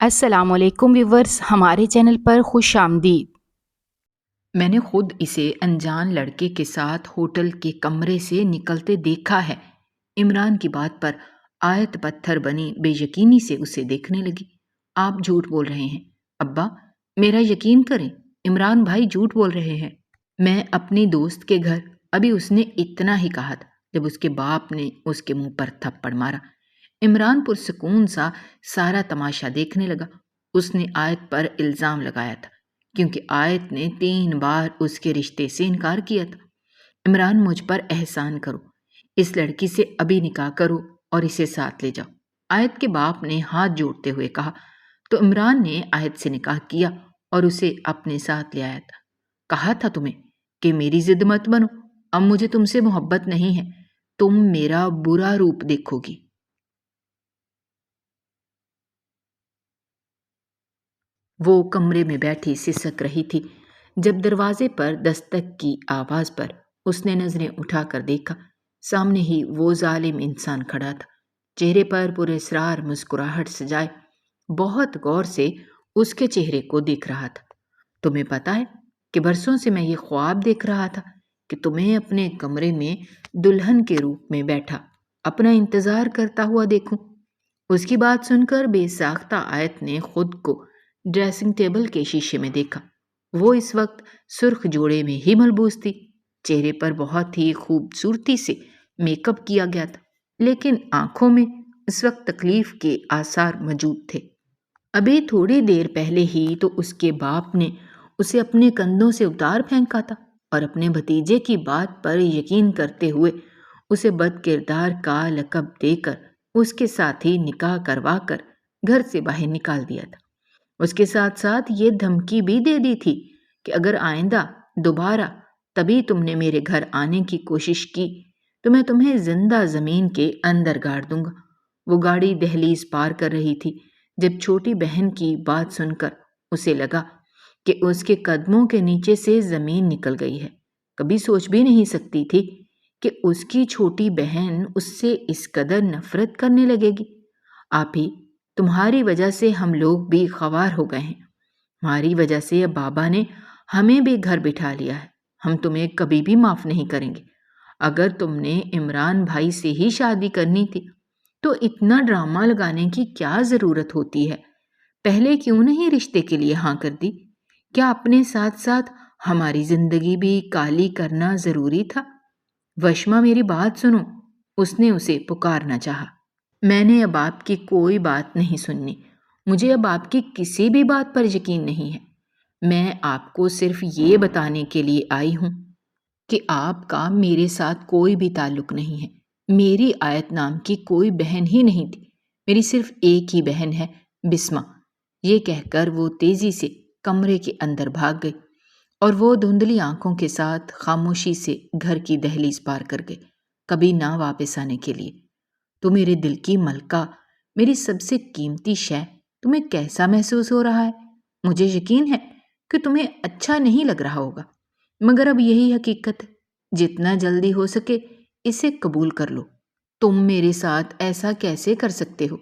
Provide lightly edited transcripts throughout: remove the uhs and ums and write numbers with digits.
السلام علیکم ویورز، ہمارے چینل پر خوش آمدید۔ میں نے خود اسے انجان لڑکے کے ساتھ ہوٹل کے کمرے سے نکلتے دیکھا ہے۔ عمران کی بات پر آیت پتھر بنی بے یقینی سے اسے دیکھنے لگی۔ آپ جھوٹ بول رہے ہیں ابا، میرا یقین کریں، عمران بھائی جھوٹ بول رہے ہیں۔ میں اپنی دوست کے گھر، ابھی اس نے اتنا ہی کہا تھا جب اس کے باپ نے اس کے منہ پر تھپڑ مارا۔ عمران پرسکون سا سارا تماشا دیکھنے لگا۔ اس نے آیت پر الزام لگایا تھا کیونکہ آیت نے 3 بار اس کے رشتے سے انکار کیا تھا۔ عمران، مجھ پر احسان کرو، اس لڑکی سے ابھی نکاح کرو اور اسے ساتھ لے جاؤ، آیت کے باپ نے ہاتھ جوڑتے ہوئے کہا۔ تو عمران نے آیت سے نکاح کیا اور اسے اپنے ساتھ لے آیا تھا۔ کہا تھا تمہیں کہ میری ضد مت بنو، اب مجھے تم سے محبت نہیں ہے، تم میرا برا روپ دیکھو گی۔ وہ کمرے میں بیٹھی سسک رہی تھی جب دروازے پر دستک کی آواز پر اس نے نظریں اٹھا کر دیکھا۔ سامنے ہی وہ ظالم انسان کھڑا تھا، چہرے پر پراسرار مسکراہٹ سجائے، بہت غور سے اس کے چہرے کو دیکھ رہا تھا۔ تمہیں پتا ہے کہ برسوں سے میں یہ خواب دیکھ رہا تھا کہ تمہیں اپنے کمرے میں دلہن کے روپ میں بیٹھا اپنا انتظار کرتا ہوا دیکھوں۔ اس کی بات سن کر بے ساختہ آیت نے خود کو ڈریسنگ ٹیبل کے شیشے میں دیکھا۔ وہ اس وقت سرخ جوڑے میں ہی ملبوس تھی، چہرے پر بہت ہی خوبصورتی سے میک اپ کیا گیا تھا، لیکن آنکھوں میں اس وقت تکلیف کے آثار موجود تھے۔ ابھی تھوڑی دیر پہلے ہی تو اس کے باپ نے اسے اپنے کندھوں سے اتار پھینکا تھا اور اپنے بھتیجے کی بات پر یقین کرتے ہوئے اسے بد کردار کا لقب دے کر اس کے ساتھ ہی نکاح کروا کر گھر سے باہر نکال دیا تھا۔ اس کے ساتھ ساتھ یہ دھمکی بھی دے دی تھی کہ اگر آئندہ دوبارہ تبھی تم نے میرے گھر آنے کی کوشش کی تو میں تمہیں زندہ زمین کے اندر گاڑ دوں گا۔ وہ گاڑی دہلیز پار کر رہی تھی جب چھوٹی بہن کی بات سن کر اسے لگا کہ اس کے قدموں کے نیچے سے زمین نکل گئی ہے۔ کبھی سوچ بھی نہیں سکتی تھی کہ اس کی چھوٹی بہن اس سے اس قدر نفرت کرنے لگے گی۔ آپ ہی تمہاری وجہ سے ہم لوگ بھی خوار ہو گئے ہیں، ہماری وجہ سے اب بابا نے ہمیں بھی گھر بٹھا لیا ہے، ہم تمہیں کبھی بھی معاف نہیں کریں گے۔ اگر تم نے عمران بھائی سے ہی شادی کرنی تھی تو اتنا ڈرامہ لگانے کی کیا ضرورت ہوتی ہے؟ پہلے کیوں نہیں رشتے کے لیے ہاں کر دی؟ کیا اپنے ساتھ ساتھ ہماری زندگی بھی کالی کرنا ضروری تھا؟ وشما، میری بات سنو، اس نے اسے پکارنا چاہا۔ میں نے اب آپ کی کوئی بات نہیں سننی، مجھے اب آپ کی کسی بھی بات پر یقین نہیں ہے۔ میں آپ کو صرف یہ بتانے کے لیے آئی ہوں کہ آپ کا میرے ساتھ کوئی بھی تعلق نہیں ہے۔ میری آیت نام کی کوئی بہن ہی نہیں تھی، میری صرف ایک ہی بہن ہے، بسمہ۔ یہ کہہ کر وہ تیزی سے کمرے کے اندر بھاگ گئی اور وہ دھندلی آنکھوں کے ساتھ خاموشی سے گھر کی دہلیز پار کر گئے، کبھی نہ واپس آنے کے لیے۔ تو میرے دل کی ملکہ، میری سب سے قیمتی شے، تمہیں کیسا محسوس ہو رہا ہے؟ مجھے یقین ہے کہ تمہیں اچھا نہیں لگ رہا ہوگا، مگر اب یہی حقیقت ہے، جتنا جلدی ہو سکے اسے قبول کر لو۔ تم میرے ساتھ ایسا کیسے کر سکتے ہو؟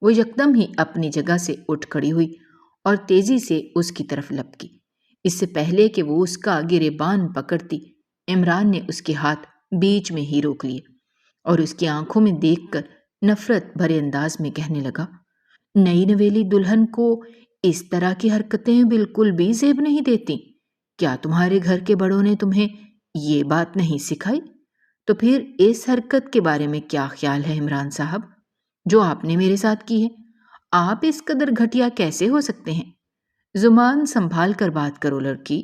وہ یکدم ہی اپنی جگہ سے اٹھ کھڑی ہوئی اور تیزی سے اس کی طرف لپکی۔ اس سے پہلے کہ وہ اس کا گریبان پکڑتی، عمران نے اس کے ہاتھ بیچ میں ہی روک لیے اور اس کی آنکھوں میں دیکھ کر نفرت بھرے انداز میں کہنے لگا، نئی نویلی دلہن کو اس طرح کی حرکتیں بالکل بھی زیب نہیں دیتی۔ کیا تمہارے گھر کے بڑوں نے تمہیں یہ بات نہیں سکھائی؟ تو پھر اس حرکت کے بارے میں کیا خیال ہے عمران صاحب، جو آپ نے میرے ساتھ کی ہے؟ آپ اس قدر گھٹیا کیسے ہو سکتے ہیں؟ زبان سنبھال کر بات کرو لڑکی،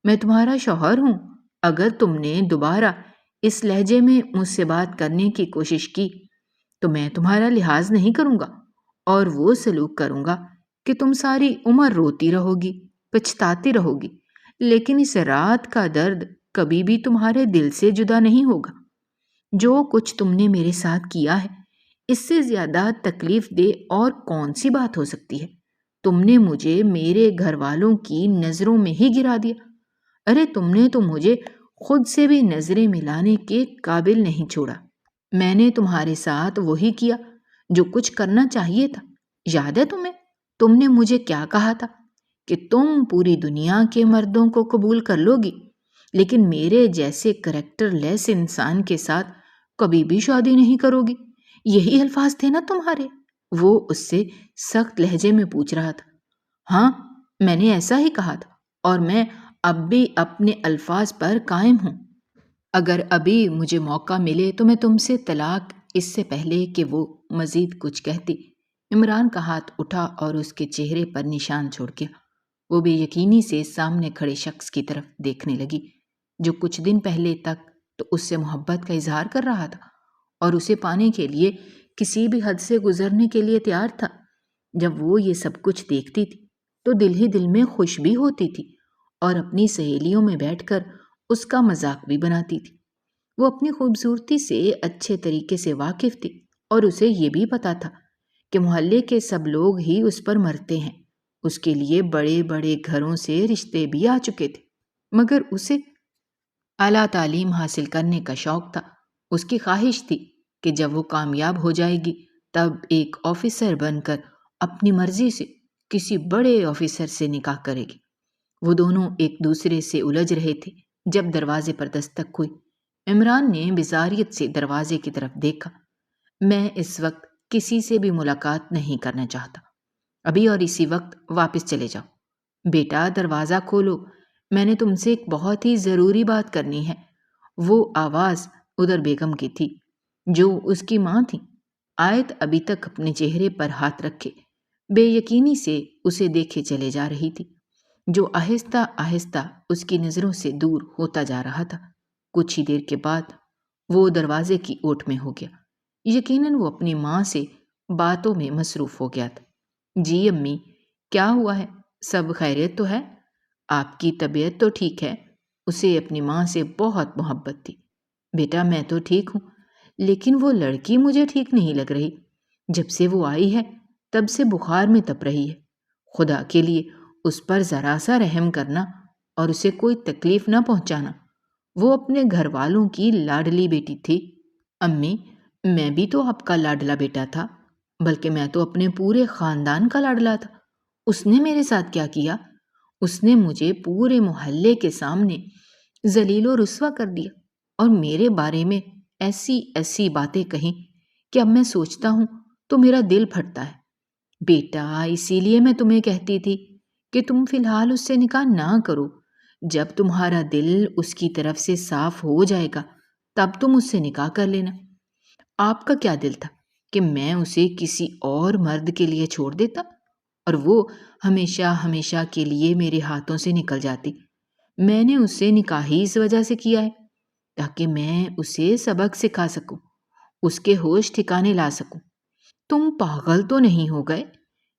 میں تمہارا شوہر ہوں۔ اگر تم نے دوبارہ اس لہجے میں مجھ سے بات کرنے کی کوشش کی تو میں تمہارا لحاظ نہیں کروں گا اور وہ سلوک کروں گا کہ تم ساری عمر روتی رہو گی، پچھتاتی رہو گی، لیکن اس رات کا درد کبھی بھی تمہارے دل سے جدا نہیں ہوگا۔ جو کچھ تم نے میرے ساتھ کیا ہے، اس سے زیادہ تکلیف دہ اور کون سی بات ہو سکتی ہے؟ تم نے مجھے میرے گھر والوں کی نظروں میں ہی گرا دیا۔ ارے تم نے تو مجھے خود سے بھی نظریں ملانے کے قابل نہیں چھوڑا۔ میں نے تمہارے ساتھ وہی کیا جو کچھ کرنا چاہیے تھا، یاد ہے تمہیں؟ تم نے مجھے کیا کہا تھا کہ تم پوری دنیا کے مردوں کو قبول کر لو گی، لیکن میرے جیسے کریکٹر لیس انسان کے ساتھ کبھی بھی شادی نہیں کرو گی؟ یہی الفاظ تھے نا تمہارے؟ وہ اس سے سخت لہجے میں پوچھ رہا تھا۔ ہاں، میں نے ایسا ہی کہا تھا، اور میں اب بھی اپنے الفاظ پر قائم ہوں۔ اگر ابھی مجھے موقع ملے تو میں تم سے طلاق، اس سے پہلے کہ وہ مزید کچھ کہتی، عمران کا ہاتھ اٹھا اور اس کے چہرے پر نشان چھوڑ گیا۔ وہ بے یقینی سے سامنے کھڑے شخص کی طرف دیکھنے لگی، جو کچھ دن پہلے تک تو اس سے محبت کا اظہار کر رہا تھا اور اسے پانے کے لیے کسی بھی حد سے گزرنے کے لیے تیار تھا۔ جب وہ یہ سب کچھ دیکھتی تھی تو دل ہی دل میں خوش بھی ہوتی تھی اور اپنی سہیلیوں میں بیٹھ کر اس کا مذاق بھی بناتی تھی۔ وہ اپنی خوبصورتی سے اچھے طریقے سے واقف تھی اور اسے یہ بھی پتا تھا کہ محلے کے سب لوگ ہی اس پر مرتے ہیں۔ اس کے لیے بڑے بڑے گھروں سے رشتے بھی آ چکے تھے، مگر اسے اعلیٰ تعلیم حاصل کرنے کا شوق تھا۔ اس کی خواہش تھی کہ جب وہ کامیاب ہو جائے گی تب ایک آفیسر بن کر اپنی مرضی سے کسی بڑے آفیسر سے نکاح کرے گی۔ وہ دونوں ایک دوسرے سے الجھ رہے تھے جب دروازے پر دستک ہوئی۔ عمران نے بیزاریت سے دروازے کی طرف دیکھا۔ میں اس وقت کسی سے بھی ملاقات نہیں کرنا چاہتا، ابھی اور اسی وقت واپس چلے جاؤ۔ بیٹا، دروازہ کھولو، میں نے تم سے ایک بہت ہی ضروری بات کرنی ہے۔ وہ آواز ادھر بیگم کی تھی، جو اس کی ماں تھی۔ آیت ابھی تک اپنے چہرے پر ہاتھ رکھے بے یقینی سے اسے دیکھے چلے جا رہی تھی، جو آہستہ آہستہ اس کی نظروں سے دور ہوتا جا رہا تھا۔ کچھ ہی دیر کے بعد وہ دروازے کی اوٹ میں ہو گیا۔ یقیناً وہ اپنی ماں سے باتوں میں مصروف ہو گیا تھا۔ جی امی، کیا ہوا ہے؟ سب خیریت تو ہے؟ آپ کی طبیعت تو ٹھیک ہے؟ اسے اپنی ماں سے بہت محبت تھی۔ بیٹا، میں تو ٹھیک ہوں، لیکن وہ لڑکی مجھے ٹھیک نہیں لگ رہی۔ جب سے وہ آئی ہے تب سے بخار میں تپ رہی ہے۔ خدا کے لیے اس پر ذرا سا رحم کرنا اور اسے کوئی تکلیف نہ پہنچانا۔ وہ اپنے گھر والوں کی لاڈلی بیٹی تھی۔ امی، میں بھی تو آپ کا لاڈلا بیٹا تھا، بلکہ میں تو اپنے پورے خاندان کا لاڈلا تھا۔ اس نے میرے ساتھ کیا کیا؟ اس نے مجھے پورے محلے کے سامنے ذلیل و رسوا کر دیا اور میرے بارے میں ایسی ایسی باتیں کہیں کہ اب میں سوچتا ہوں تو میرا دل پھٹتا ہے۔ بیٹا، اسی لیے میں تمہیں کہتی تھی کہ تم فی الحال اس سے نکاح نہ کرو۔ جب تمہارا دل اس کی طرف سے صاف ہو جائے گا تب تم اس سے نکاح کر لینا۔ آپ کا کیا دل تھا کہ میں اسے کسی اور مرد کے لیے چھوڑ دیتا اور وہ ہمیشہ ہمیشہ کے لیے میرے ہاتھوں سے نکل جاتی؟ میں نے اسے نکاح ہی اس وجہ سے کیا ہے تاکہ میں اسے سبق سکھا سکوں، اس کے ہوش ٹھکانے لا سکوں۔ تم پاگل تو نہیں ہو گئے؟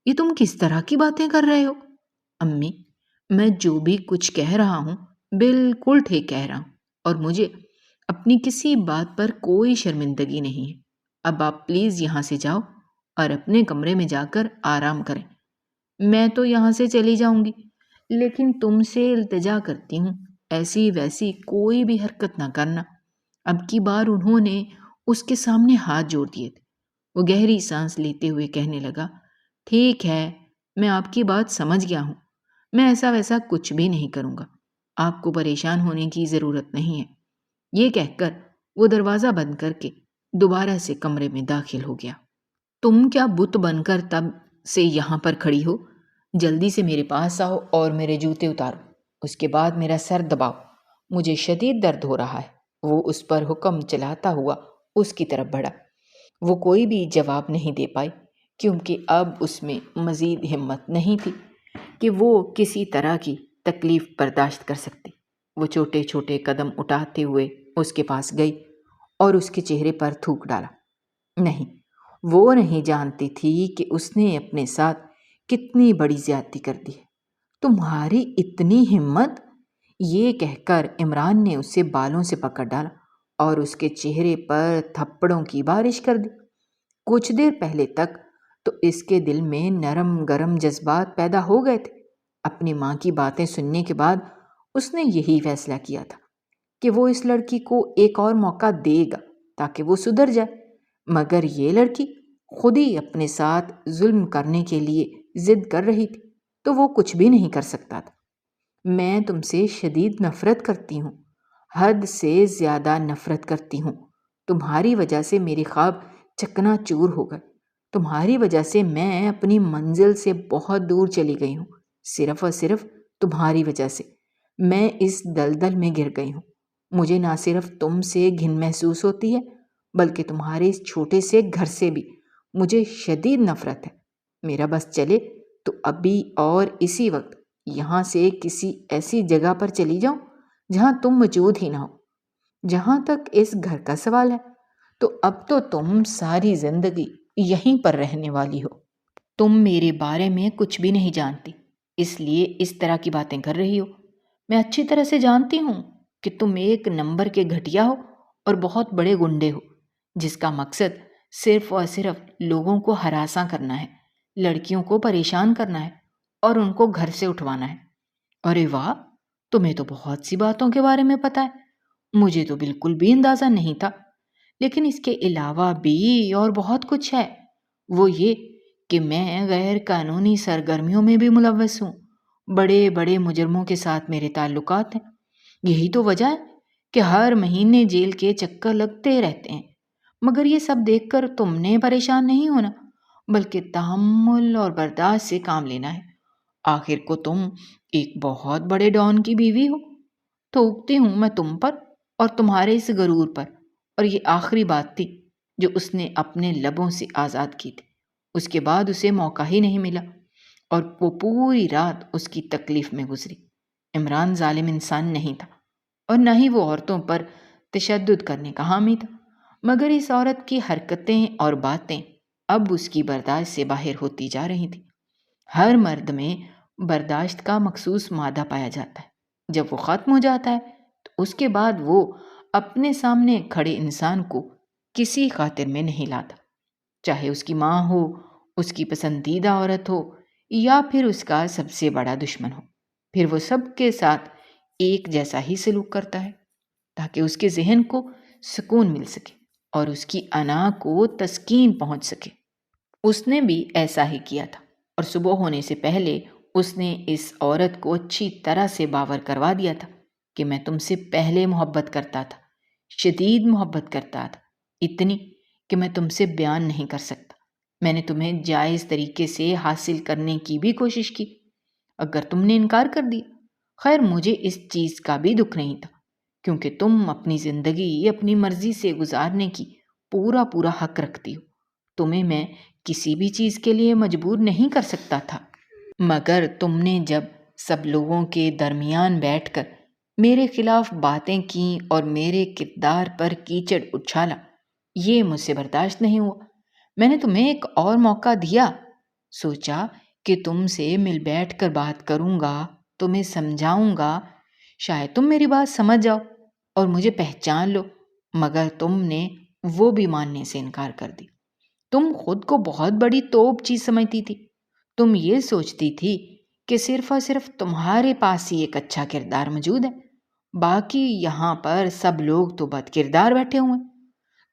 یہ تم کس طرح کی باتیں کر رہے ہو؟ امی، میں جو بھی کچھ کہہ رہا ہوں بالکل ٹھیک کہہ رہا ہوں اور مجھے اپنی کسی بات پر کوئی شرمندگی نہیں ہے۔ اب آپ پلیز یہاں سے جاؤ اور اپنے کمرے میں جا کر آرام کریں۔ میں تو یہاں سے چلی جاؤں گی، لیکن تم سے التجا کرتی ہوں ایسی ویسی کوئی بھی حرکت نہ کرنا۔ اب کی بار انہوں نے اس کے سامنے ہاتھ جوڑ دیے تھے۔ وہ گہری سانس لیتے ہوئے کہنے لگا، ٹھیک ہے، میں آپ کی بات سمجھ گیا ہوں، میں ایسا ویسا کچھ بھی نہیں کروں گا، آپ کو پریشان ہونے کی ضرورت نہیں ہے۔ یہ کہہ کر وہ دروازہ بند کر کے دوبارہ سے کمرے میں داخل ہو گیا۔ تم کیا بت بن کر تب سے یہاں پر کھڑی ہو؟ جلدی سے میرے پاس آؤ اور میرے جوتے اتارو، اس کے بعد میرا سر دباؤ، مجھے شدید درد ہو رہا ہے۔ وہ اس پر حکم چلاتا ہوا اس کی طرف بڑھا۔ وہ کوئی بھی جواب نہیں دے پائی کیونکہ اب اس میں مزید ہمت نہیں تھی کہ وہ کسی طرح کی تکلیف برداشت کر سکتی۔ وہ چھوٹے چھوٹے قدم اٹھاتے ہوئے اس کے پاس گئی اور اس کے چہرے پر تھوک ڈالا۔ نہیں، وہ نہیں جانتی تھی کہ اس نے اپنے ساتھ کتنی بڑی زیادتی کر دی ہے۔ تمہاری اتنی ہمت! یہ کہہ کر عمران نے اسے بالوں سے پکڑ ڈالا اور اس کے چہرے پر تھپڑوں کی بارش کر دی۔ کچھ دیر پہلے تک تو اس کے دل میں نرم گرم جذبات پیدا ہو گئے تھے۔ اپنی ماں کی باتیں سننے کے بعد اس نے یہی فیصلہ کیا تھا کہ وہ اس لڑکی کو ایک اور موقع دے گا تاکہ وہ سدھر جائے، مگر یہ لڑکی خود ہی اپنے ساتھ ظلم کرنے کے لیے ضد کر رہی تھی تو وہ کچھ بھی نہیں کر سکتا تھا۔ میں تم سے شدید نفرت کرتی ہوں، حد سے زیادہ نفرت کرتی ہوں۔ تمہاری وجہ سے میرے خواب چکنا چور ہو گئے، تمہاری وجہ سے میں اپنی منزل سے بہت دور چلی گئی ہوں، صرف اور صرف تمہاری وجہ سے میں اس دلدل میں گر گئی ہوں۔ مجھے نہ صرف تم سے گھن محسوس ہوتی ہے بلکہ تمہارے اس چھوٹے سے گھر سے بھی مجھے شدید نفرت ہے۔ میرا بس چلے تو ابھی اور اسی وقت یہاں سے کسی ایسی جگہ پر چلی جاؤں جہاں تم موجود ہی نہ ہو۔ جہاں تک اس گھر کا سوال ہے تو اب تو تم ساری زندگی یہیں پر رہنے والی ہو۔ تم میرے بارے میں کچھ بھی نہیں جانتی، اس لیے اس طرح کی باتیں کر رہی ہو۔ میں اچھی طرح سے جانتی ہوں کہ تم ایک نمبر کے گھٹیا ہو اور بہت بڑے گنڈے ہو، جس کا مقصد صرف اور صرف لوگوں کو ہراساں کرنا ہے، لڑکیوں کو پریشان کرنا ہے اور ان کو گھر سے اٹھوانا ہے۔ ارے واہ، تمہیں تو بہت سی باتوں کے بارے میں پتہ ہے، مجھے تو بالکل بھی اندازہ نہیں تھا۔ لیکن اس کے علاوہ بھی اور بہت کچھ ہے، وہ یہ کہ میں غیر قانونی سرگرمیوں میں بھی ملوث ہوں، بڑے بڑے مجرموں کے ساتھ میرے تعلقات ہیں۔ یہی تو وجہ ہے کہ ہر مہینے جیل کے چکر لگتے رہتے ہیں۔ مگر یہ سب دیکھ کر تم نے پریشان نہیں ہونا بلکہ تحمل اور برداشت سے کام لینا ہے۔ آخر کو تم ایک بہت بڑے ڈان کی بیوی ہو۔ تھوکتی ہوں میں تم پر اور تمہارے اس غرور پر، اور یہ آخری بات تھی جو اس نے اپنے لبوں سے آزاد کی تھی۔ اس کے بعد اسے موقع ہی نہیں ملا اور وہ پوری رات اس کی تکلیف میں گزری۔ عمران ظالم انسان نہیں تھا اور نہ ہی وہ عورتوں پر تشدد کرنے کا حامی تھا، مگر اس عورت کی حرکتیں اور باتیں اب اس کی برداشت سے باہر ہوتی جا رہی تھیں۔ ہر مرد میں برداشت کا مخصوص مادہ پایا جاتا ہے، جب وہ ختم ہو جاتا ہے تو اس کے بعد وہ اپنے سامنے کھڑے انسان کو کسی خاطر میں نہیں لاتا، چاہے اس کی ماں ہو، اس کی پسندیدہ عورت ہو یا پھر اس کا سب سے بڑا دشمن ہو۔ پھر وہ سب کے ساتھ ایک جیسا ہی سلوک کرتا ہے تاکہ اس کے ذہن کو سکون مل سکے اور اس کی انا کو تسکین پہنچ سکے۔ اس نے بھی ایسا ہی کیا تھا اور صبح ہونے سے پہلے اس نے اس عورت کو اچھی طرح سے باور کروا دیا تھا کہ میں تم سے پہلے محبت کرتا تھا، شدید محبت کرتا تھا، اتنی کہ میں تم سے بیان نہیں کر سکتا۔ میں نے تمہیں جائز طریقے سے حاصل کرنے کی بھی کوشش کی، اگر تم نے انکار کر دیا، خیر مجھے اس چیز کا بھی دکھ نہیں تھا کیونکہ تم اپنی زندگی اپنی مرضی سے گزارنے کی پورا حق رکھتی ہو۔ تمہیں میں کسی بھی چیز کے لیے مجبور نہیں کر سکتا تھا، مگر تم نے جب سب لوگوں کے درمیان بیٹھ کر میرے خلاف باتیں کیں اور میرے کردار پر کیچڑ اچھالا، یہ مجھ سے برداشت نہیں ہوا۔ میں نے تمہیں ایک اور موقع دیا، سوچا کہ تم سے مل بیٹھ کر بات کروں گا، تمہیں سمجھاؤں گا، شاید تم میری بات سمجھ جاؤ اور مجھے پہچان لو، مگر تم نے وہ بھی ماننے سے انکار کر دی۔ تم خود کو بہت بڑی توپ چیز سمجھتی تھی، تم یہ سوچتی تھی کہ صرف اور صرف تمہارے پاس ہی ایک اچھا کردار موجود ہے، باقی یہاں پر سب لوگ تو بد کردار بیٹھے ہوئے ہیں۔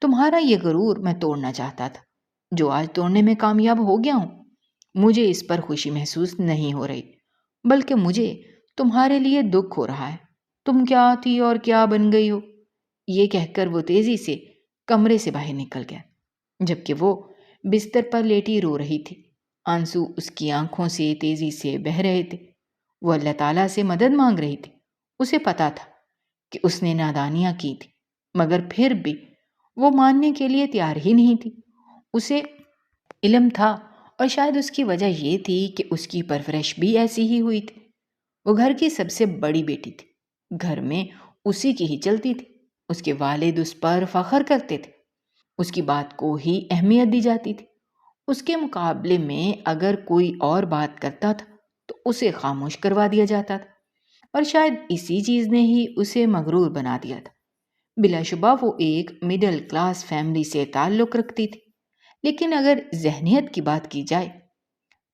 تمہارا یہ غرور میں توڑنا چاہتا تھا، جو آج توڑنے میں کامیاب ہو گیا ہوں۔ مجھے اس پر خوشی محسوس نہیں ہو رہی بلکہ مجھے تمہارے لیے دکھ ہو رہا ہے۔ تم کیا تھی اور کیا بن گئی ہو، یہ کہہ کر وہ تیزی سے کمرے سے باہر نکل گیا، جبکہ وہ بستر پر لیٹی رو رہی تھی۔ آنسو اس کی آنکھوں سے تیزی سے بہہ رہے تھے۔ وہ اللہ تعالیٰ سے مدد مانگ رہی تھی۔ اسے پتا تھا کہ اس نے نادانیاں کی تھی، مگر پھر بھی وہ ماننے کے لیے تیار ہی نہیں تھی۔ اسے علم تھا اور شاید اس کی وجہ یہ تھی کہ اس کی پرورش بھی ایسی ہی ہوئی تھی۔ وہ گھر کی سب سے بڑی بیٹی تھی، گھر میں اسی کی ہی چلتی تھی، اس کے والد اس پر فخر کرتے تھے، اس کی بات کو ہی اہمیت دی جاتی تھی۔ اس کے مقابلے میں اگر کوئی اور بات کرتا تھا تو اسے خاموش کروا دیا جاتا تھا، اور شاید اسی چیز نے ہی اسے مغرور بنا دیا تھا۔ بلا شبہ وہ ایک مڈل کلاس فیملی سے تعلق رکھتی تھی، لیکن اگر ذہنیت کی بات کی جائے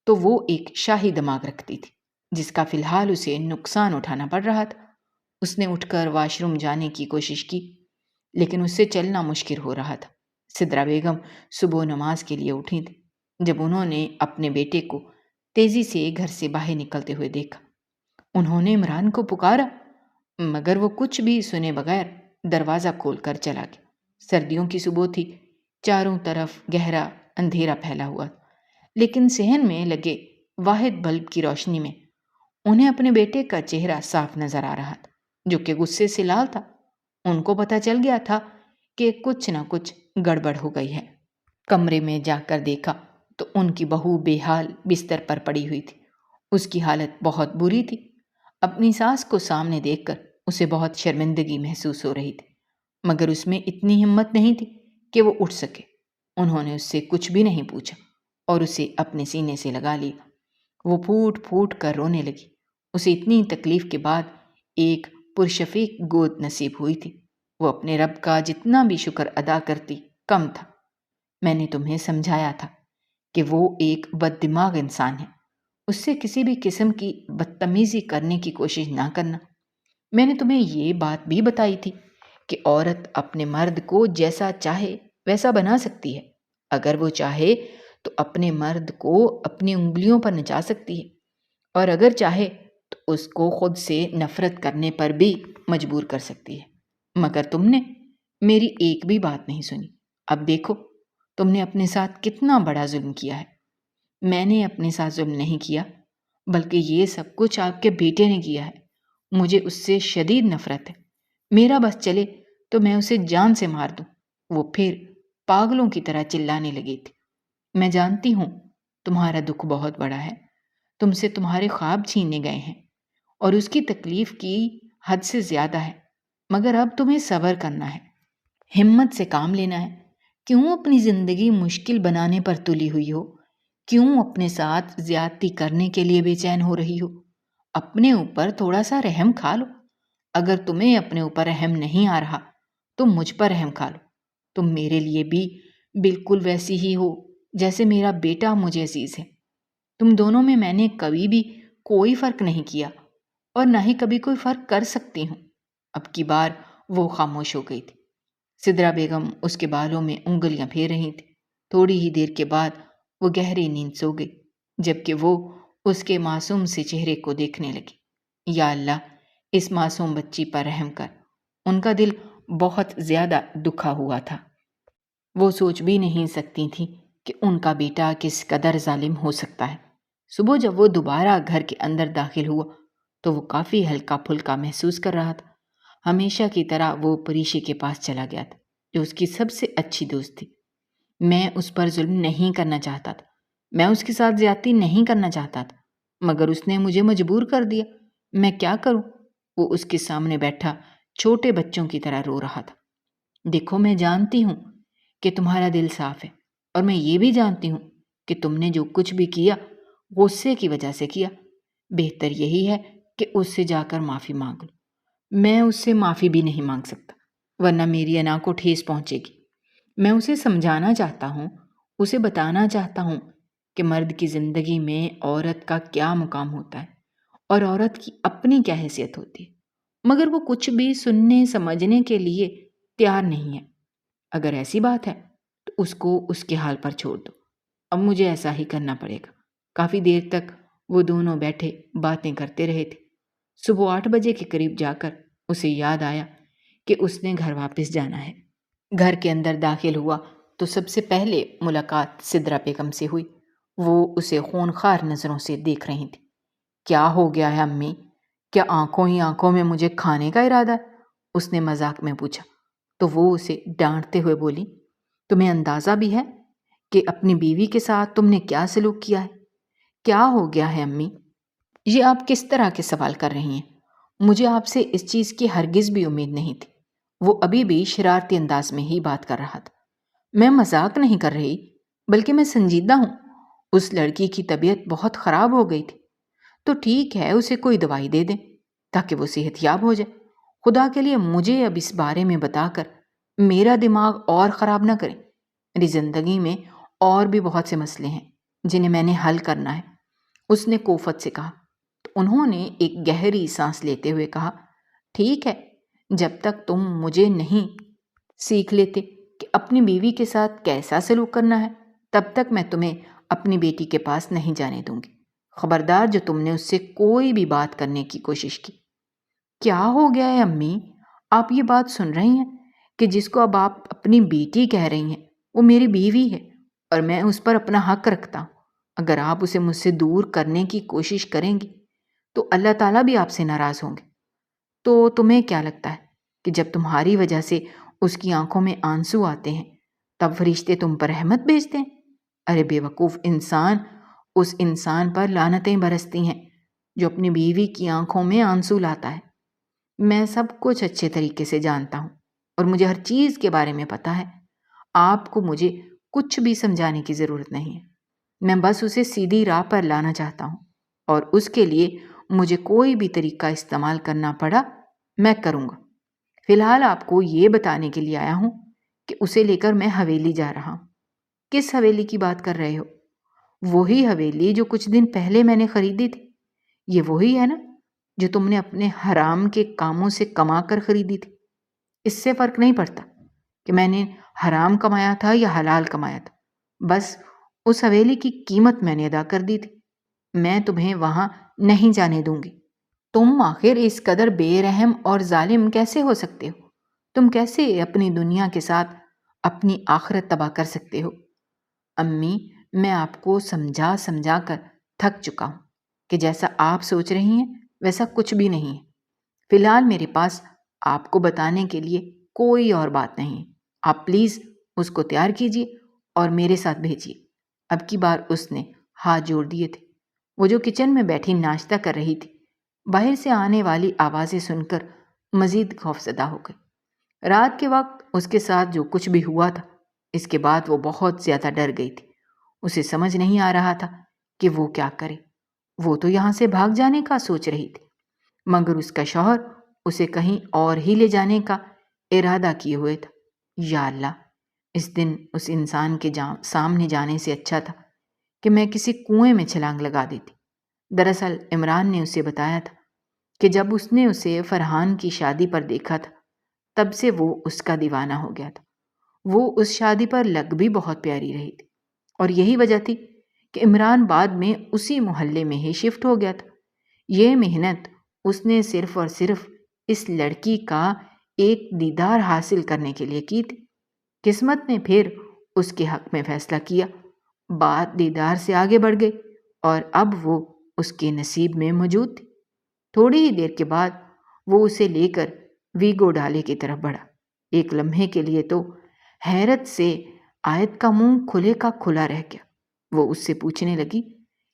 تو وہ ایک شاہی دماغ رکھتی تھی جس کا فی الحال اسے نقصان اٹھانا پڑ رہا تھا۔ اس نے اٹھ کر واش روم جانے کی کوشش کی لیکن اس سے چلنا مشکل ہو رہا تھا۔ سدرا بیگم صبح نماز کے لیے اٹھی تھی۔ جب انہوں نے اپنے بیٹے کو تیزی سے گھر سے باہر نکلتے ہوئے دیکھا۔ انہوں نے عمران کو پکارا، مگر وہ کچھ بھی سنے بغیر دروازہ کھول کر چلا گیا۔ سردیوں کی صبح تھی، چاروں طرف گہرا اندھیرا پھیلا ہوا، لیکن صحن میں لگے واحد بلب کی روشنی میں انہیں اپنے بیٹے کا چہرہ صاف نظر آ رہا تھا، جو کہ غصے سے لال تھا۔ ان کو پتہ چل گیا تھا کہ کچھ نہ کچھ گڑبڑ ہو گئی ہے۔ کمرے میں جا کر دیکھا تو ان کی بہو بے حال بستر پر پڑی ہوئی تھی۔ اس کی حالت بہت بری تھی۔ اپنی ساس کو سامنے دیکھ کر اسے بہت شرمندگی محسوس ہو رہی تھی، مگر اس میں اتنی ہمت نہیں تھی کہ وہ اٹھ سکے۔ انہوں نے اس سے کچھ بھی نہیں پوچھا اور اسے اپنے سینے سے لگا لیا۔ وہ پھوٹ پھوٹ کر رونے لگی۔ اسے اتنی تکلیف کے بعد ایک پرشفیق گود نصیب ہوئی تھی۔ وہ اپنے رب کا جتنا بھی شکر ادا کرتی کم تھا۔ میں نے تمہیں سمجھایا تھا کہ وہ ایک بد دماغ انسان ہے، اس سے کسی بھی قسم کی بدتمیزی کرنے کی کوشش نہ کرنا۔ میں نے تمہیں یہ بات بھی بتائی تھی کہ عورت اپنے مرد کو جیسا چاہے ویسا بنا سکتی ہے۔ اگر وہ چاہے تو اپنے مرد کو اپنی انگلیوں پر نچا سکتی ہے، اور اگر چاہے تو اس کو خود سے نفرت کرنے پر بھی مجبور کر سکتی ہے۔ مگر تم نے میری ایک بھی بات نہیں سنی۔ اب دیکھو تم نے اپنے ساتھ کتنا بڑا ظلم کیا ہے۔ میں نے اپنے ساتھ ظلم نہیں کیا، بلکہ یہ سب کچھ آپ کے بیٹے نے کیا ہے۔ مجھے اس سے شدید نفرت ہے۔ میرا بس چلے تو میں اسے جان سے مار دوں۔ وہ پھر پاگلوں کی طرح چلانے لگی تھی۔ میں جانتی ہوں تمہارا دکھ بہت بڑا ہے، تم سے تمہارے خواب چھینے گئے ہیں اور اس کی تکلیف کی حد سے زیادہ ہے، مگر اب تمہیں صبر کرنا ہے، ہمت سے کام لینا ہے۔ کیوں اپنی زندگی مشکل بنانے پر تلی ہوئی ہو؟ کیوں اپنے ساتھ زیادتی کرنے کے لیے بے چین ہو رہی ہو؟ اپنے اوپر تھوڑا سا رحم کھا لو۔ اگر تمہیں اپنے اوپر رحم نہیں آ رہا تو مجھ پر رحم کھا لو۔ تم میرے لیے بھی بالکل ویسی ہی ہو جیسے میرا بیٹا مجھے عزیز ہے۔ تم دونوں میں نے کبھی بھی کوئی فرق نہیں کیا اور نہ ہی کبھی کوئی فرق کر سکتی ہوں۔ اب کی بار وہ خاموش ہو گئی تھی۔ سدرا بیگم اس کے بالوں میں انگلیاں پھیر رہی تھی۔ تھوڑی ہی دیر کے بعد وہ گہری نیند سو گئی، جبکہ وہ اس کے معصوم سے چہرے کو دیکھنے لگی۔ یا اللہ، اس معصوم بچی پر رحم کر۔ ان کا دل بہت زیادہ دکھا ہوا تھا۔ وہ سوچ بھی نہیں سکتی تھی کہ ان کا بیٹا کس قدر ظالم ہو سکتا ہے۔ صبح جب وہ دوبارہ گھر کے اندر داخل ہوا تو وہ کافی ہلکا پھلکا محسوس کر رہا تھا۔ ہمیشہ کی طرح وہ پریشی کے پاس چلا گیا تھا، جو اس کی سب سے اچھی دوست تھی۔ میں اس پر ظلم نہیں کرنا چاہتا تھا، میں اس کے ساتھ زیادتی نہیں کرنا چاہتا تھا، مگر اس نے مجھے مجبور کر دیا۔ میں کیا کروں؟ وہ اس کے سامنے بیٹھا چھوٹے بچوں کی طرح رو رہا تھا۔ دیکھو، میں جانتی ہوں کہ تمہارا دل صاف ہے، اور میں یہ بھی جانتی ہوں کہ تم نے جو کچھ بھی کیا غصے کی وجہ سے کیا۔ بہتر یہی ہے کہ اس سے جا کر معافی مانگ لو۔ میں اس سے معافی بھی نہیں مانگ سکتا، ورنہ میری انا کو ٹھیس پہنچے گی۔ میں اسے سمجھانا چاہتا ہوں، اسے بتانا چاہتا ہوں کہ مرد کی زندگی میں عورت کا کیا مقام ہوتا ہے اور عورت کی اپنی کیا حیثیت ہوتی ہے، مگر وہ کچھ بھی سننے سمجھنے کے لیے تیار نہیں ہے۔ اگر ایسی بات ہے تو اس کو اس کے حال پر چھوڑ دو۔ اب مجھے ایسا ہی کرنا پڑے گا۔ کافی دیر تک وہ دونوں بیٹھے باتیں کرتے رہے تھے۔ صبح 8 بجے کے قریب جا کر اسے یاد آیا کہ اس نے گھر واپس جانا ہے۔ گھر کے اندر داخل ہوا تو سب سے پہلے ملاقات سدرا بیگم سے ہوئی۔ وہ اسے خونخوار نظروں سے دیکھ رہی تھی۔ کیا ہو گیا ہے امی؟ کیا آنکھوں ہی آنکھوں میں مجھے کھانے کا ارادہ ہے؟ اس نے مذاق میں پوچھا تو وہ اسے ڈانٹتے ہوئے بولی، تمہیں اندازہ بھی ہے کہ اپنی بیوی کے ساتھ تم نے کیا سلوک کیا ہے؟ کیا ہو گیا ہے امی؟ یہ آپ کس طرح کے سوال کر رہی ہیں؟ مجھے آپ سے اس چیز کی ہرگز بھی امید نہیں تھی۔ وہ ابھی بھی شرارتی انداز میں ہی بات کر رہا تھا۔ میں مذاق نہیں کر رہی، بلکہ میں سنجیدہ ہوں۔ اس لڑکی کی طبیعت بہت خراب ہو گئی تھی، تو ٹھیک ہے اسے کوئی دوائی دے دیں تاکہ وہ صحت یاب ہو جائے۔ خدا کے لیے مجھے اب اس بارے میں بتا کر میرا دماغ اور خراب نہ کریں۔ میری زندگی میں اور بھی بہت سے مسئلے ہیں جنہیں میں نے حل کرنا ہے، اس نے کوفت سے کہا۔ تو انہوں نے ایک گہری سانس لیتے ہوئے کہا، ٹھیک ہے، جب تک تم مجھے نہیں سیکھ لیتے کہ اپنی بیوی کے ساتھ کیسا سلوک کرنا ہے، تب تک میں تمہیں اپنی بیٹی کے پاس نہیں جانے دوں گی، خبردار جو تم نے اس سے کوئی بھی بات کرنے کی کوشش کی۔ کیا ہو گیا ہے امی؟ آپ یہ بات سن رہی ہیں کہ جس کو اب آپ اپنی بیٹی کہہ رہی ہیں وہ میری بیوی ہے اور میں اس پر اپنا حق رکھتا ہوں۔ اگر آپ اسے مجھ سے دور کرنے کی کوشش کریں گی تو اللہ تعالیٰ بھی آپ سے ناراض ہوں گے۔ تو تمہیں کیا لگتا ہے کہ جب تمہاری وجہ سے اس کی آنکھوں میں آنسو آتے ہیں تب فرشتے تم پر رحمت بھیجتے ہیں؟ ارے بے وقوف انسان، اس انسان پر لعنتیں برستی ہیں جو اپنی بیوی کی آنکھوں میں آنسو لاتا ہے۔ میں سب کچھ اچھے طریقے سے جانتا ہوں اور مجھے ہر چیز کے بارے میں پتہ ہے۔ آپ کو مجھے کچھ بھی سمجھانے کی ضرورت نہیں ہے۔ میں بس اسے سیدھی راہ پر لانا چاہتا ہوں اور اس کے لیے مجھے کوئی بھی طریقہ استعمال کرنا پڑا میں کروں گا۔ فی الحال آپ کو یہ بتانے کے لیے آیا ہوں کہ اسے لے کر میں حویلی جا رہا ہوں۔ کس حویلی کی بات کر رہے ہو؟ وہی حویلی جو کچھ دن پہلے میں نے خریدی تھی۔ یہ وہی ہے نا جو تم نے اپنے حرام کے کاموں سے کما کر خریدی تھی؟ اس سے فرق نہیں پڑتا کہ میں نے حرام کمایا تھا یا حلال کمایا تھا، بس اس حویلی کی قیمت میں نے ادا کر دی تھی۔ میں تمہیں وہاں نہیں جانے دوں گی۔ تم آخر اس قدر بے رحم اور ظالم کیسے ہو سکتے ہو؟ تم کیسے اپنی دنیا کے ساتھ اپنی آخرت تباہ کر سکتے ہو؟ امی، میں آپ کو سمجھا سمجھا کر تھک چکا ہوں کہ جیسا آپ سوچ رہی ہیں ویسا کچھ بھی نہیں ہے۔ فی الحال میرے پاس آپ کو بتانے کے لیے کوئی اور بات نہیں ہے۔ آپ پلیز اس کو تیار کیجیے اور میرے ساتھ بھیجیے۔ اب کی بار اس نے ہاتھ جوڑ دیے تھے۔ وہ جو کچن میں بیٹھی ناشتہ کر رہی تھی، باہر سے آنے والی آوازیں سن کر مزید خوفزدہ ہو گئی۔ رات کے وقت اس کے ساتھ جو کچھ بھی ہوا تھا، اس کے بعد وہ بہت زیادہ ڈر گئی تھی۔ اسے سمجھ نہیں آ رہا تھا کہ وہ کیا کرے۔ وہ تو یہاں سے بھاگ جانے کا سوچ رہی تھی، مگر اس کا شوہر اسے کہیں اور ہی لے جانے کا ارادہ کیے ہوئے تھا۔ یا اللہ، اس دن اس انسان کے سامنے جانے سے اچھا تھا کہ میں کسی کنویں میں چھلانگ لگا دیتی۔ دراصل عمران نے اسے بتایا تھا کہ جب اس نے اسے فرحان کی شادی پر دیکھا تھا تب سے وہ اس کا دیوانہ ہو گیا تھا۔ وہ اس شادی پر لگ بھی بہت پیاری رہی تھی اور یہی وجہ تھی کہ عمران بعد میں اسی محلے میں ہی شفٹ ہو گیا تھا۔ یہ محنت اس نے صرف اور صرف اس لڑکی کا ایک دیدار حاصل کرنے کے لیے کی تھی۔ قسمت نے پھر اس کے حق میں فیصلہ کیا۔ بات دیدار سے آگے بڑھ گئی اور اب وہ اس کے نصیب میں موجود تھی۔ تھوڑی ہی دیر کے بعد وہ اسے لے کر ویگو ڈالے کی طرف بڑھا۔ ایک لمحے کے لیے تو حیرت سے آیت کا منہ کھلے کا کھلا رہ گیا۔ وہ اس سے پوچھنے لگی،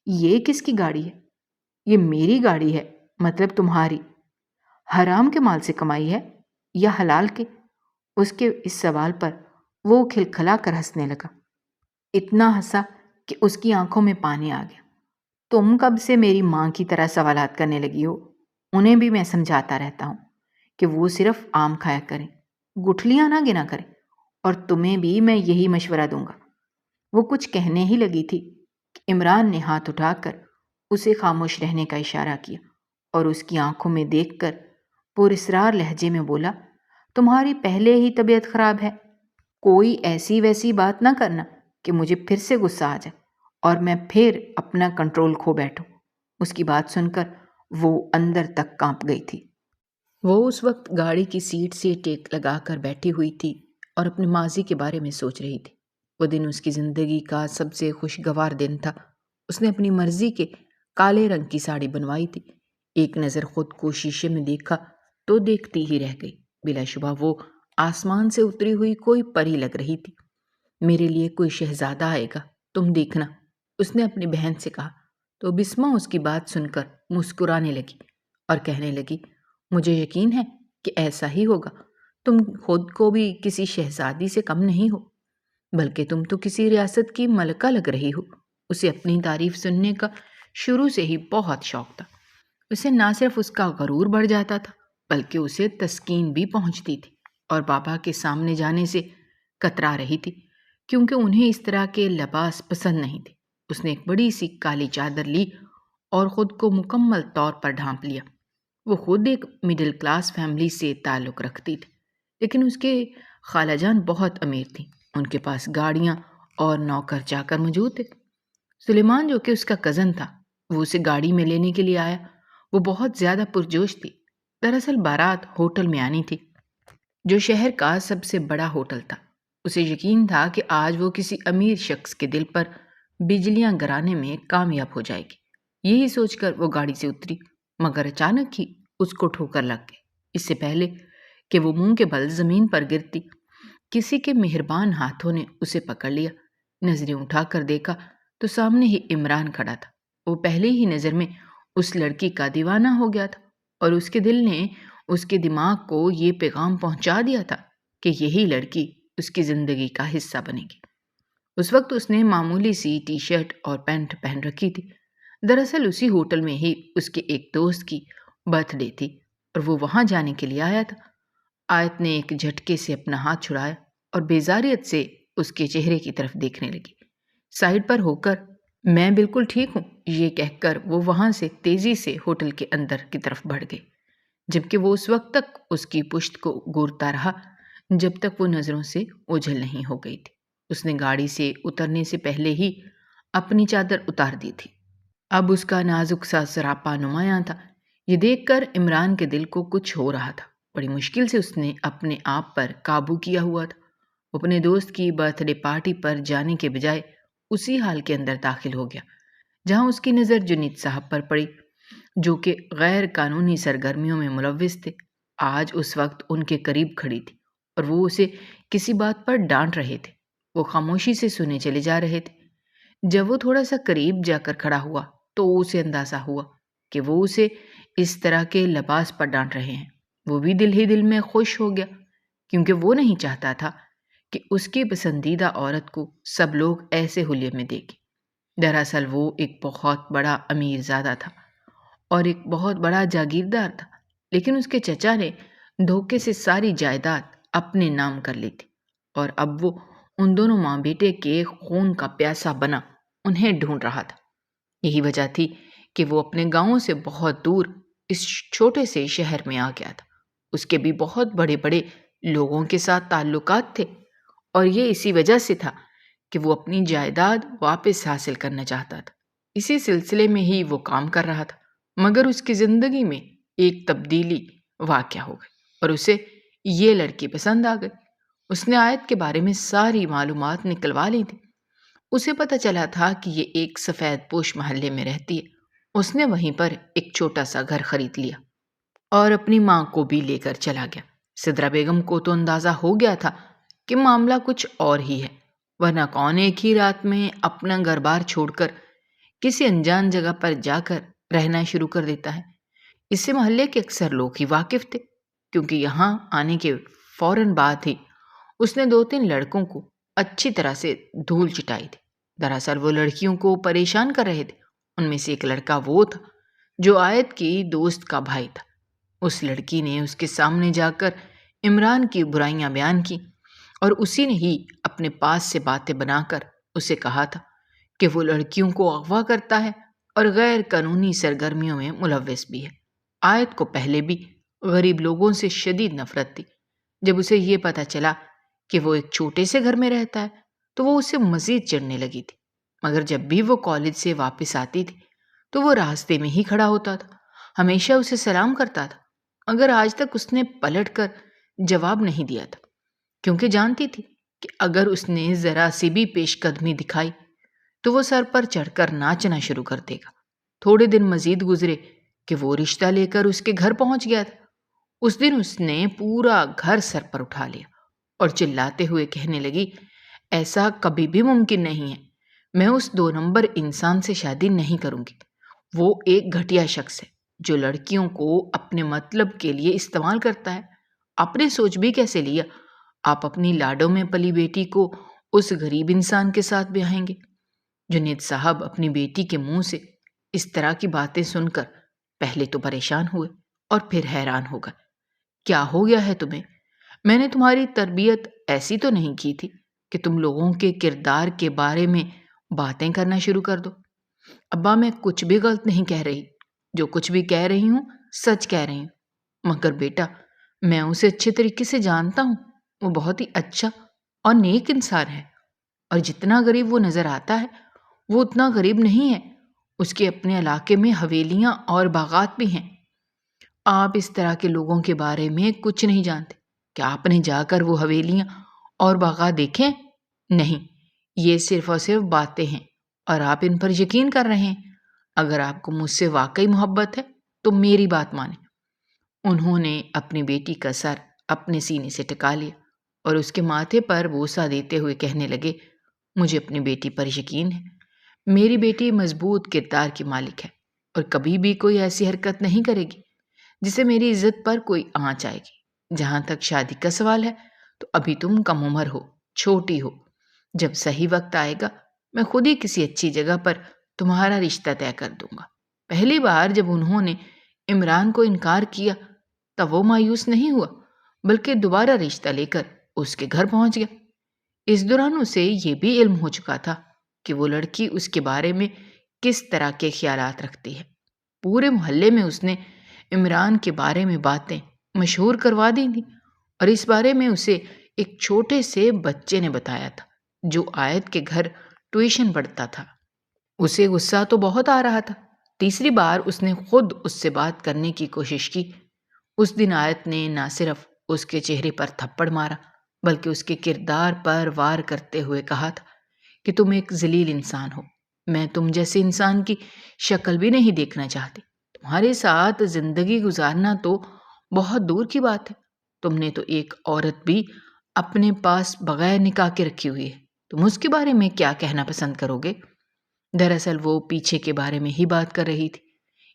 یہ کس کی گاڑی ہے؟ یہ میری گاڑی ہے، مطلب تمہاری۔ حرام کے مال سے کمائی ہے یا حلال کے؟ اس کے اس سوال پر وہ کھلکھلا کر ہنسنے لگا۔ اتنا ہنسا کہ اس کی آنکھوں میں پانی آ گیا۔ تم کب سے میری ماں کی طرح سوالات کرنے لگی ہو؟ انہیں بھی میں سمجھاتا رہتا ہوں کہ وہ صرف آم کھایا کریں، گٹھلیاں نہ گنا کریں، اور تمہیں بھی میں یہی مشورہ دوں گا۔ وہ کچھ کہنے ہی لگی تھی کہ عمران نے ہاتھ اٹھا کر اسے خاموش رہنے کا اشارہ کیا اور اس کی آنکھوں میں دیکھ کر پراسرار لہجے میں بولا، تمہاری پہلے ہی طبیعت خراب ہے، کوئی ایسی ویسی بات نہ کرنا کہ مجھے پھر سے غصہ آ جائے اور میں پھر اپنا کنٹرول کھو بیٹھوں۔ اس کی بات سن کر وہ اندر تک کانپ گئی تھی۔ وہ اس وقت گاڑی کی سیٹ سے ٹیک لگا کر بیٹھی ہوئی تھی اور اپنے ماضی کے بارے میں سوچ رہی تھی۔ وہ دن اس کی زندگی کا سب سے خوشگوار دن تھا۔ اس نے اپنی مرضی کے کالے رنگ کی ساڑی بنوائی تھی۔ ایک نظر خود کو شیشے میں دیکھا تو دیکھتی ہی رہ گئی۔ بلا شبہ وہ آسمان سے اتری ہوئی کوئی پری لگ رہی تھی۔ میرے لیے کوئی شہزادہ آئے گا، تم دیکھنا، اس نے اپنی بہن سے کہا تو بسمہ اس کی بات سن کر مسکرانے لگی اور کہنے لگی، مجھے یقین ہے کہ ایسا ہی ہوگا۔ تم خود کو بھی کسی شہزادی سے کم نہیں ہو، بلکہ تم تو کسی ریاست کی ملکہ لگ رہی ہو۔ اسے اپنی تعریف سننے کا شروع سے ہی بہت شوق تھا۔ اسے نہ صرف اس کا غرور بڑھ جاتا تھا بلکہ اسے تسکین بھی پہنچتی تھی، اور بابا کے سامنے جانے سے کترا رہی تھی کیونکہ انہیں اس طرح کے لباس پسند نہیں تھے۔ اس نے ایک بڑی سی کالی چادر لی اور خود کو مکمل طور پر ڈھانپ لیا۔ وہ خود ایک مڈل کلاس فیملی سے تعلق رکھتی تھی، لیکن اس کے خالہ جان بہت امیر تھیں۔ ان کے پاس گاڑیاں اور نوکر چاکر موجود تھے۔ سلیمان جو کہ اس کا کزن تھا، وہ اسے گاڑی میں لینے کے لیے آیا۔ وہ بہت زیادہ پرجوش تھی۔ دراصل بارات ہوٹل میں آنی تھی، جو شہر کا سب سے بڑا ہوٹل تھا۔ اسے یقین تھا کہ آج وہ کسی امیر شخص کے دل پر بجلیاں گرانے میں کامیاب ہو جائے گی۔ یہی سوچ کر وہ گاڑی سے اتری، مگر اچانک ہی اس کو ٹھوکر لگ گئی۔ اس سے پہلے کہ وہ منہ کے بل زمین پر گرتی، کسی کے مہربان ہاتھوں نے اسے پکڑ لیا۔ نظریں اٹھا کر دیکھا تو سامنے ہی عمران کھڑا تھا۔ وہ پہلے ہی نظر میں اس لڑکی کا دیوانہ ہو گیا تھا، اور اس کے دل نے اس کے دماغ کو یہ پیغام پہنچا دیا تھا کہ یہی لڑکی اس کی زندگی کا حصہ بنے گی۔ اس وقت اس نے معمولی سی ٹی شرٹ اور پینٹ پہن رکھی تھی۔ دراصل اسی ہوٹل میں ہی اس کے ایک دوست کی برتھ ڈے تھی اور وہ وہاں جانے کے لیے آیا تھا۔ آیت نے ایک جھٹکے سے اپنا ہاتھ چھڑایا اور بیزاریت سے اس کے چہرے کی طرف دیکھنے لگی۔ سائڈ پر ہو کر میں بالکل ٹھیک ہوں، یہ کہہ کر وہ وہاں سے تیزی سے ہوٹل کے اندر کی طرف بڑھ گئی، جبکہ وہ اس وقت تک اس کی پشت کو گورتا رہا جب تک وہ نظروں سے اوجھل نہیں ہو گئی تھی۔ اس نے گاڑی سے اترنے سے پہلے ہی اپنی چادر اتار دی تھی۔ اب اس کا نازک سا سراپا نمایاں تھا۔ یہ دیکھ کر عمران کے دل کو کچھ ہو رہا تھا۔ بڑی مشکل سے اس نے اپنے آپ پر قابو کیا ہوا تھا۔ وہ اپنے دوست کی برتھ ڈے پارٹی پر جانے کے بجائے اسی حال کے اندر داخل ہو گیا جہاں اس کی نظر جنید صاحب پر پڑی، جو کہ غیر قانونی سرگرمیوں میں ملوث تھے۔ آج اس وقت ان کے قریب کھڑی تھی اور وہ اسے کسی بات پر ڈانٹ رہے تھے۔ وہ خاموشی سے سنے چلے جا رہے تھے۔ جب وہ تھوڑا سا قریب جا کر کھڑا ہوا تو اسے اندازہ ہوا کہ وہ اسے اس طرح کے لباس پر ڈانٹ رہے ہیں۔ وہ بھی دل ہی دل میں خوش ہو گیا، کیونکہ وہ نہیں چاہتا تھا کہ اس کی پسندیدہ عورت کو سب لوگ ایسے حلیے میں دیکھیں۔ دراصل وہ ایک بہت بڑا امیر زادہ تھا اور ایک بہت بڑا جاگیردار تھا، لیکن اس کے چچا نے دھوکے سے ساری جائیداد اپنے نام کر لی تھی، اور اب وہ ان دونوں ماں بیٹے کے خون کا پیاسا بنا انہیں ڈھونڈ رہا تھا۔ یہی وجہ تھی کہ وہ اپنے گاؤں سے بہت دور اس چھوٹے سے شہر میں آ گیا تھا۔ اس کے بھی بہت بڑے بڑے لوگوں کے ساتھ تعلقات تھے، اور یہ اسی وجہ سے تھا کہ وہ اپنی جائیداد واپس حاصل کرنا چاہتا تھا۔ اسی سلسلے میں ہی وہ کام کر رہا تھا، مگر اس کی زندگی میں ایک تبدیلی واقع ہو گئی اور اسے یہ لڑکی پسند آ گئی۔ اس نے آیت کے بارے میں ساری معلومات نکلوا لی تھی۔ اسے پتہ چلا تھا کہ یہ ایک سفید پوش محلے میں رہتی ہے۔ اس نے وہیں پر ایک چھوٹا سا گھر خرید لیا اور اپنی ماں کو بھی لے کر چلا گیا۔ سدرا بیگم کو تو اندازہ ہو گیا تھا کہ معاملہ کچھ اور ہی ہے، ورنہ کون ایک ہی رات میں اپنا گھر بار چھوڑ کر کسی انجان جگہ پر جا کر رہنا شروع کر دیتا ہے۔ اس سے محلے کے اکثر لوگ ہی واقف تھے، کیونکہ یہاں آنے کے فوراً بعد ہی اس نے 2-3 لڑکوں کو اچھی طرح سے دھول چٹائی تھی۔ دراصل وہ لڑکیوں کو پریشان کر رہے تھے۔ ان میں سے ایک لڑکا وہ تھا جو آیت کی دوست کا بھائی تھا۔ اس لڑکی نے اس کے سامنے جا کر عمران کی برائیاں بیان کی، اور اسی نے ہی اپنے پاس سے باتیں بنا کر اسے کہا تھا کہ وہ لڑکیوں کو اغوا کرتا ہے اور غیر قانونی سرگرمیوں میں ملوث بھی ہے۔ آیت کو پہلے بھی غریب لوگوں سے شدید نفرت تھی۔ جب اسے یہ پتہ چلا کہ وہ ایک چھوٹے سے گھر میں رہتا ہے تو وہ اسے مزید چڑھنے لگی تھی، مگر جب بھی وہ کالج سے واپس آتی تھی تو وہ راستے میں ہی کھڑا ہوتا تھا، ہمیشہ اسے سلام کرتا تھا، مگر آج تک اس نے پلٹ کر جواب نہیں دیا تھا، کیونکہ جانتی تھی کہ اگر اس نے ذرا سی بھی پیش قدمی دکھائی تو وہ سر پر چڑھ کر ناچنا شروع کر دے گا۔ تھوڑے دن مزید گزرے کہ وہ رشتہ لے کر اس کے گھر پہنچ گیا تھا۔ اس دن اس نے پورا گھر سر پر اٹھا لیا اور چلاتے ہوئے کہنے لگی، ایسا کبھی بھی ممکن نہیں ہے، میں اس 2 نمبر انسان سے شادی نہیں کروں گی۔ وہ ایک گھٹیا شخص ہے جو لڑکیوں کو اپنے مطلب کے لیے استعمال کرتا ہے۔ آپ نے سوچ بھی کیسے لیا آپ اپنی لاڈوں میں پلی بیٹی کو اس غریب انسان کے ساتھ بیاہیں گے؟ جنید صاحب اپنی بیٹی کے منہ سے اس طرح کی باتیں سن کر پہلے تو پریشان ہوئے اور پھر حیران ہو گئے۔ کیا ہو گیا ہے تمہیں؟ میں نے تمہاری تربیت ایسی تو نہیں کی تھی کہ تم لوگوں کے کردار کے بارے میں باتیں کرنا شروع کر دو۔ ابا، میں کچھ بھی غلط نہیں کہہ رہی، جو کچھ بھی کہہ رہی ہوں سچ کہہ رہی ہوں۔ مگر بیٹا، میں اسے اچھے طریقے سے جانتا ہوں، وہ بہت ہی اچھا اور نیک انسان ہے، اور جتنا غریب وہ نظر آتا ہے وہ اتنا غریب نہیں ہے۔ اس کے اپنے علاقے میں حویلیاں اور باغات بھی ہیں۔ آپ اس طرح کے لوگوں کے بارے میں کچھ نہیں جانتے۔ کیا آپ نے جا کر وہ حویلیاں اور باغات دیکھیں؟ نہیں، یہ صرف اور صرف باتیں ہیں اور آپ ان پر یقین کر رہے ہیں۔ اگر آپ کو مجھ سے واقعی محبت ہے تو میری بات مانیں۔ انہوں نے اپنی بیٹی کا سر اپنے سینے سے ٹکا لیا اور اس کے ماتھے پر بوسہ دیتے ہوئے کہنے لگے، مجھے اپنی بیٹی پر یقین ہے۔ میری بیٹی مضبوط کردار کی مالک ہے اور کبھی بھی کوئی ایسی حرکت نہیں کرے گی جسے میری عزت پر کوئی آنچ آئے گی۔ جہاں تک شادی کا سوال ہے تو ابھی تم کم عمر ہو، چھوٹی ہو۔ جب صحیح وقت آئے گا میں خود ہی کسی اچھی جگہ پر تمہارا رشتہ طے کر دوں گا۔ پہلی بار جب انہوں نے عمران کو انکار کیا تب وہ مایوس نہیں ہوا، بلکہ دوبارہ رشتہ لے کر اس کے گھر پہنچ گیا۔ اس دوران اسے یہ بھی علم ہو چکا تھا کہ وہ لڑکی اس کے بارے میں کس طرح کے خیالات رکھتی ہے۔ پورے محلے میں اس نے عمران کے بارے میں باتیں مشہور کروا دی تھیں اور اس بارے میں اسے ایک چھوٹے سے بچے نے بتایا تھا جو آیت کے گھر ٹیوشن پڑھتا تھا۔ اسے غصہ تو بہت آ رہا تھا۔ تیسری بار اس نے خود اس سے بات کرنے کی کوشش کی۔ اس دن آیت نے نہ صرف اس کے چہرے پر تھپڑ مارا بلکہ اس کے کردار پر وار کرتے ہوئے کہا تھا کہ تم ایک ذلیل انسان ہو، میں تم جیسے انسان کی شکل بھی نہیں دیکھنا چاہتی، تمہارے ساتھ زندگی گزارنا تو بہت دور کی بات ہے۔ تم نے تو ایک عورت بھی اپنے پاس بغیر نکاح کے رکھی ہوئی ہے، تم اس کے بارے میں کیا کہنا پسند کرو گے؟ دراصل وہ پیچھے کے بارے میں ہی بات کر رہی تھی۔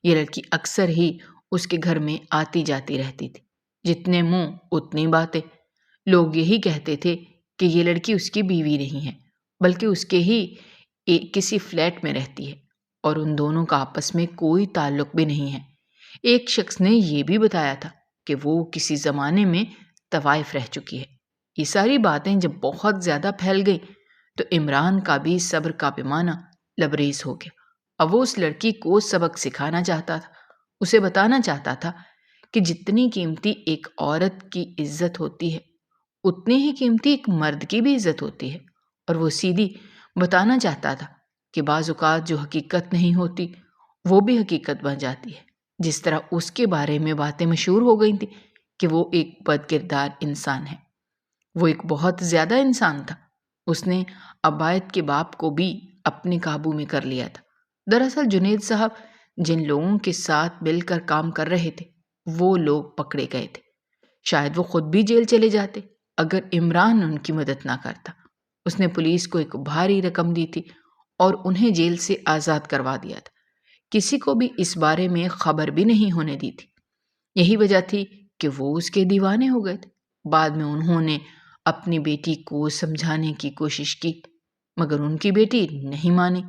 یہ لڑکی اکثر ہی اس کے گھر میں آتی جاتی رہتی تھی، جتنے منہ اتنی باتیں۔ لوگ یہی کہتے تھے کہ یہ لڑکی اس کی بیوی نہیں ہے بلکہ اس کے ہی کسی فلیٹ میں رہتی ہے اور ان دونوں کا آپس میں کوئی تعلق بھی نہیں ہے۔ ایک شخص نے یہ بھی بتایا تھا کہ وہ کسی زمانے میں طوائف رہ چکی ہے۔ یہ ساری باتیں جب بہت زیادہ پھیل گئیں تو عمران کا بھی صبر کا پیمانہ لبریز ہو گیا۔ اب وہ اس لڑکی کو سبق سکھانا چاہتا تھا، اسے بتانا چاہتا تھا کہ جتنی قیمتی ایک عورت کی عزت ہوتی ہے اتنی ہی قیمتی ایک مرد کی بھی عزت ہوتی ہے، اور وہ سیدھی بتانا چاہتا تھا کہ بعض اوقات جو حقیقت نہیں ہوتی وہ بھی حقیقت بن جاتی ہے۔ جس طرح اس کے بارے میں باتیں مشہور ہو گئی تھیں کہ وہ ایک بد کردار انسان ہے، وہ ایک بہت زیادہ انسان تھا۔ اس نے عبایت کے باپ کو بھی اپنے قابو میں کر لیا تھا۔ دراصل جنید صاحب جن لوگوں کے ساتھ مل کر کام کر رہے تھے وہ لوگ پکڑے گئے تھے۔ شاید وہ خود بھی جیل چلے جاتے اگر عمران ان کی مدد نہ کرتا۔ اس نے پولیس کو ایک بھاری رقم دی تھی اور انہیں جیل سے آزاد کروا دیا تھا۔ کسی کو بھی اس بارے میں خبر بھی نہیں ہونے دی تھی۔ یہی وجہ تھی کہ وہ اس کے دیوانے ہو گئے تھے۔ بعد میں انہوں نے اپنی بیٹی کو سمجھانے کی کوشش کی مگر ان کی بیٹی نہیں مانی۔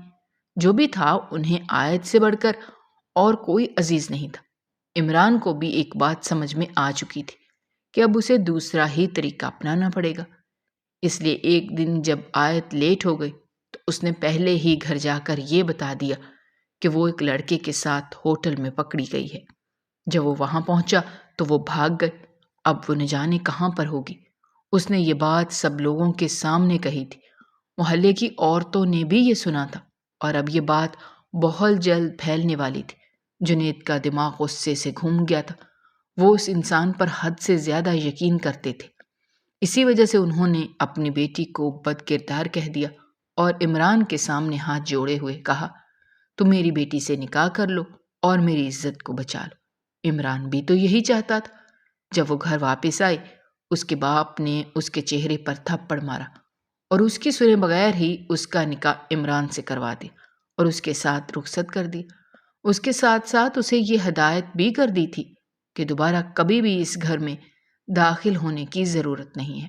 جو بھی تھا انہیں آیت سے بڑھ کر اور کوئی عزیز نہیں تھا۔ عمران کو بھی ایک بات سمجھ میں آ چکی تھی کہ اب اسے دوسرا ہی طریقہ اپنانا پڑے گا۔ اس لیے ایک دن جب آیت لیٹ ہو گئی تو اس نے پہلے ہی گھر جا کر یہ بتا دیا کہ وہ ایک لڑکے کے ساتھ ہوٹل میں پکڑی گئی ہے۔ جب وہ وہاں پہنچا تو وہ بھاگ گئے۔ اب وہ نہ جانے کہاں پر ہوگی۔ اس نے یہ بات سب لوگوں کے سامنے کہی تھی۔ محلے کی عورتوں نے بھی یہ سنا تھا اور اب یہ بات بہت جلد پھیلنے والی تھی۔ جنید کا دماغ غصے سے گھوم گیا تھا۔ وہ اس انسان پر حد سے زیادہ یقین کرتے تھے۔ اسی وجہ سے انہوں نے اپنی بیٹی کو بد کردار کہہ دیا اور عمران کے سامنے ہاتھ جوڑے ہوئے کہا، تم میری بیٹی سے نکاح کر لو اور میری عزت کو بچا لو۔ عمران بھی تو یہی چاہتا تھا۔ جب وہ گھر واپس آئے اس کے باپ نے اس کے چہرے پر تھپڑ مارا اور اس کی سنے بغیر ہی اس کا نکاح عمران سے کروا دیا اور اس کے ساتھ رخصت کر دیا۔ اس کے ساتھ ساتھ اسے یہ ہدایت بھی کر دی تھی کہ دوبارہ کبھی بھی اس گھر میں داخل ہونے کی ضرورت نہیں ہے۔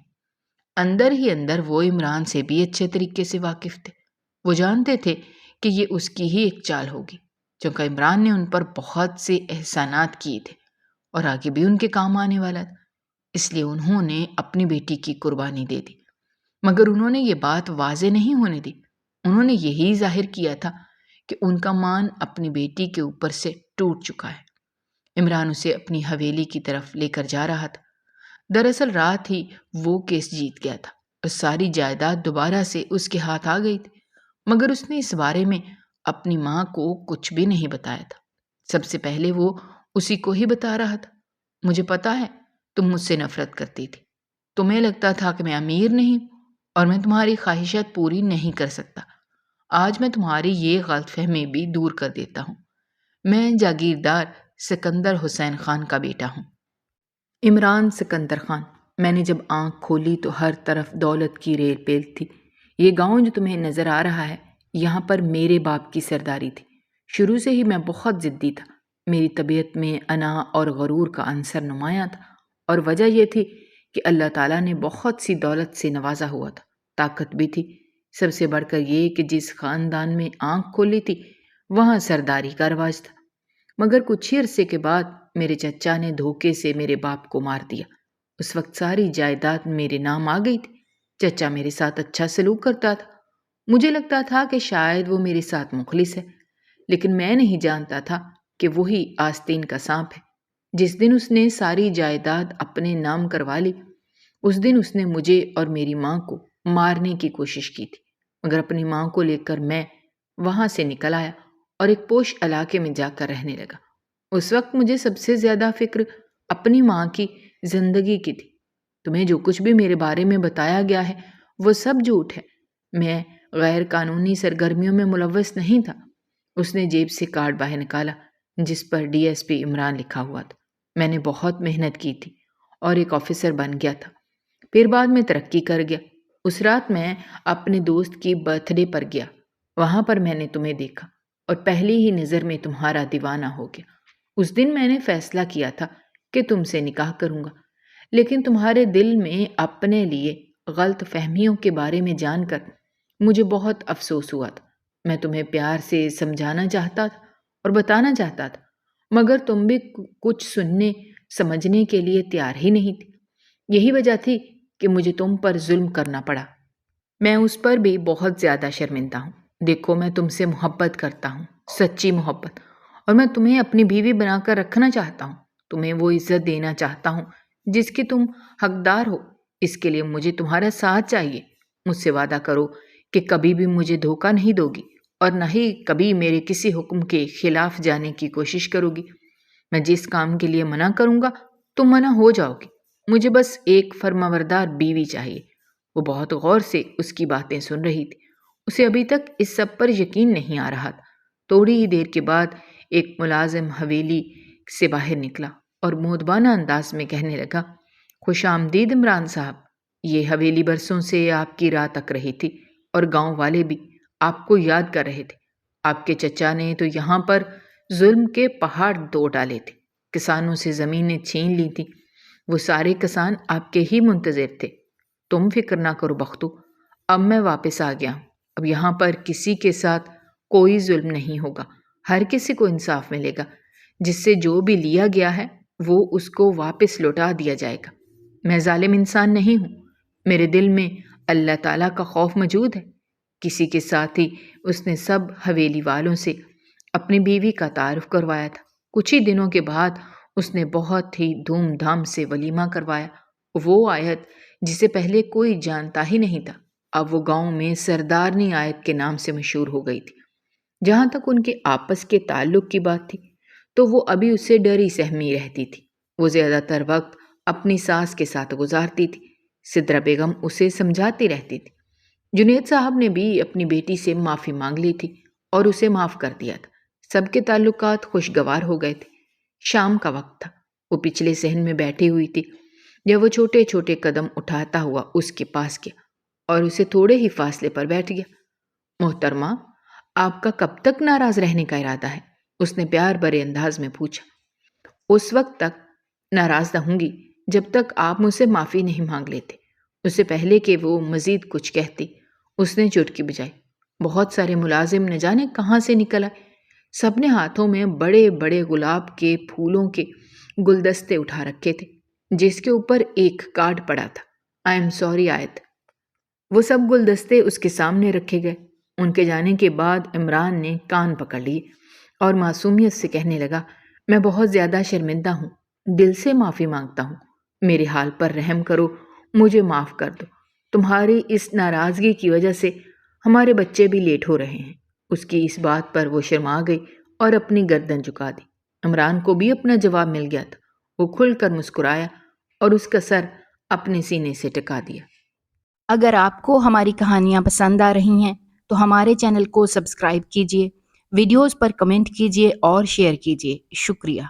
اندر ہی اندر وہ عمران سے بھی اچھے طریقے سے واقف تھے۔ وہ جانتے تھے کہ یہ اس کی ہی ایک چال ہوگی، چونکہ عمران نے ان پر بہت سے احسانات کیے تھے اور آگے بھی ان کے کام آنے والا تھا، اس لیے انہوں نے اپنی بیٹی کی قربانی دے دی۔ مگر انہوں نے یہ بات واضح نہیں ہونے دی۔ انہوں نے یہی ظاہر کیا تھا کہ ان کا مان اپنی بیٹی کے اوپر سے ٹوٹ چکا ہے۔ عمران اسے اپنی حویلی کی طرف لے کر جا رہا تھا۔ دراصل رات ہی وہ کیس جیت گیا تھا اور ساری جائیداد دوبارہ سے اس کے ہاتھ آ گئی تھی، مگر اس نے اس بارے میں اپنی ماں کو کچھ بھی نہیں بتایا تھا۔ سب سے پہلے وہ اسی کو ہی بتا رہا تھا۔ مجھے پتا ہے تم مجھ سے نفرت کرتی تھی، تمہیں لگتا تھا کہ میں امیر نہیں ہوں اور میں تمہاری خواہشات پوری نہیں کر سکتا۔ آج میں تمہاری یہ غلط فہمی بھی دور کر دیتا ہوں۔ میں جاگیردار سکندر حسین خان کا بیٹا ہوں۔ عمران سکندر خان۔ میں نے جب آنکھ کھولی تو ہر طرف دولت کی ریل پیل تھی۔ یہ گاؤں جو تمہیں نظر آ رہا ہے، یہاں پر میرے باپ کی سرداری تھی۔ شروع سے ہی میں بہت ضدی تھا۔ میری طبیعت میں انا اور غرور کا عنصر نمایاں تھا، اور وجہ یہ تھی کہ اللہ تعالیٰ نے بہت سی دولت سے نوازا ہوا تھا، طاقت بھی تھی۔ سب سے بڑھ کر یہ کہ جس خاندان میں آنکھ کھولی تھی وہاں سرداری کا رواج تھا۔ مگر کچھ ہی عرصے کے بعد میرے چچا نے دھوکے سے میرے باپ کو مار دیا۔ اس وقت ساری جائیداد میرے نام آ گئی تھی۔ چچا میرے ساتھ اچھا سلوک کرتا تھا۔ مجھے لگتا تھا کہ شاید وہ میرے ساتھ مخلص ہے، لیکن میں نہیں جانتا تھا کہ وہی آستین کا سانپ ہے۔ جس دن اس نے ساری جائیداد اپنے نام کروا لی، اس دن اس نے مجھے اور میری ماں کو مارنے کی کوشش کی تھی، مگر اپنی ماں کو لے کر میں وہاں سے نکل آیا اور ایک پوش علاقے میں جا کر رہنے لگا۔ اس وقت مجھے سب سے زیادہ فکر اپنی ماں کی زندگی کی تھی۔ تمہیں جو کچھ بھی میرے بارے میں بتایا گیا ہے وہ سب جھوٹ ہے۔ میں غیر قانونی سرگرمیوں میں ملوث نہیں تھا۔ اس نے جیب سے کارڈ باہر نکالا جس پر ڈی ایس پی عمران لکھا ہوا تھا۔ میں نے بہت محنت کی تھی اور ایک آفیسر بن گیا تھا، پھر بعد میں ترقی کر گیا۔ اس رات میں اپنے دوست کی برتھ ڈے پر گیا۔ وہاں پر میں نے تمہیں دیکھا اور پہلی ہی نظر میں تمہارا دیوانہ ہو گیا۔ اس دن میں نے فیصلہ کیا تھا کہ تم سے نکاح کروں گا، لیکن تمہارے دل میں اپنے لیے غلط فہمیوں کے بارے میں جان کر مجھے بہت افسوس ہوا تھا۔ میں تمہیں پیار سے سمجھانا چاہتا تھا اور بتانا چاہتا تھا، مگر تم بھی کچھ سننے سمجھنے کے لیے تیار ہی نہیں تھی۔ یہی وجہ تھی کہ مجھے تم پر ظلم کرنا پڑا۔ میں اس پر بھی بہت زیادہ شرمندہ ہوں۔ دیکھو، میں تم سے محبت کرتا ہوں، سچی محبت، اور میں تمہیں اپنی بیوی بنا کر رکھنا چاہتا ہوں۔ تمہیں وہ عزت دینا چاہتا ہوں جس کی تم حقدار ہو۔ اس کے لیے مجھے تمہارا ساتھ چاہیے۔ مجھ سے وعدہ کرو کہ کبھی بھی مجھے دھوکہ نہیں دو گی اور نہ ہی کبھی میرے کسی حکم کے خلاف جانے کی کوشش کرو گی۔ میں جس کام کے لیے منع کروں گا تم منع ہو جاؤ گی۔ مجھے بس ایک فرمانبردار بیوی چاہیے۔ وہ بہت غور سے اس کی باتیں سن رہی تھی۔ اسے ابھی تک اس سب پر یقین نہیں آ رہا تھا۔ تھوڑی ہی دیر کے بعد ایک ملازم حویلی سے باہر نکلا اور مؤدبانہ انداز میں کہنے لگا، خوش آمدید عمران صاحب۔ یہ حویلی برسوں سے آپ کی راہ تک رہی تھی اور گاؤں والے بھی آپ کو یاد کر رہے تھے۔ آپ کے چچا نے تو یہاں پر ظلم کے پہاڑ دو ڈالے تھے، کسانوں سے زمینیں چھین لی تھی۔ وہ سارے کسان آپ کے ہی منتظر تھے۔ تم فکر نہ کرو بختو، اب میں واپس آ گیا ہوں۔ اب یہاں پر کسی کے ساتھ کوئی ظلم نہیں ہوگا، ہر کسی کو انصاف ملے گا۔ جس سے جو بھی لیا گیا ہے وہ اس کو واپس لوٹا دیا جائے گا۔ میں ظالم انسان نہیں ہوں، میرے دل میں اللہ تعالیٰ کا خوف موجود ہے۔ کسی کے ساتھ ہی اس نے سب حویلی والوں سے اپنی بیوی کا تعارف کروایا تھا۔ کچھ ہی دنوں کے بعد اس نے بہت ہی دھوم دھام سے ولیمہ کروایا۔ وہ آیت جسے پہلے کوئی جانتا ہی نہیں تھا، اب وہ گاؤں میں سردارنی آیت کے نام سے مشہور ہو گئی تھی۔ جہاں تک ان کے آپس کے تعلق کی بات تھی تو وہ ابھی اسے ڈری سہمی رہتی تھی۔ وہ زیادہ تر وقت اپنی ساس کے ساتھ گزارتی تھی۔ سدرا بیگم اسے سمجھاتی رہتی تھی۔ جنید صاحب نے بھی اپنی بیٹی سے معافی مانگ لی تھی اور اسے معاف کر دیا تھا۔ سب کے تعلقات خوشگوار ہو گئے تھے۔ شام کا وقت تھا۔ وہ پچھلے صحن میں بیٹھی ہوئی تھی جب وہ چھوٹے چھوٹے قدم اٹھاتا ہوا اس کے پاس گیا اور اسے تھوڑے ہی فاصلے پر بیٹھ گیا۔ محترمہ، آپ کا کب تک ناراض رہنے کا ارادہ ہے؟ اس نے پیار بھرے انداز میں پوچھا۔ اس وقت تک ناراض رہوں گی جب تک آپ مجھ سے معافی نہیں مانگ لیتے۔ اس سے پہلے کہ وہ مزید کچھ کہتی اس نے چٹکی بجائی۔ بہت سارے ملازم نہ جانے کہاں سے نکل آئے۔ سب نے ہاتھوں میں بڑے بڑے گلاب کے پھولوں کے گلدستے اٹھا رکھے تھے جس کے اوپر ایک کارڈ پڑا تھا، آئی ایم سوری آیت۔ وہ سب گلدستے اس کے سامنے رکھے گئے۔ ان کے جانے کے بعد عمران نے کان پکڑ لیے اور معصومیت سے کہنے لگا، میں بہت زیادہ شرمندہ ہوں، دل سے معافی مانگتا ہوں، میرے حال پر رحم کرو، مجھے معاف کر دو۔ تمہاری اس ناراضگی کی وجہ سے ہمارے بچے بھی لیٹ ہو رہے ہیں۔ اس کی اس بات پر وہ شرما گئی اور اپنی گردن جھکا دی۔ عمران کو بھی اپنا جواب مل گیا تھا۔ وہ کھل کر مسکرایا اور اس کا سر اپنے سینے سے ٹکا دیا۔ اگر آپ کو ہماری کہانیاں پسند آ رہی ہیں تو ہمارے چینل کو سبسکرائب کیجیے، ویڈیوز پر کمنٹ کیجیے اور شیئر کیجیے۔ شکریہ۔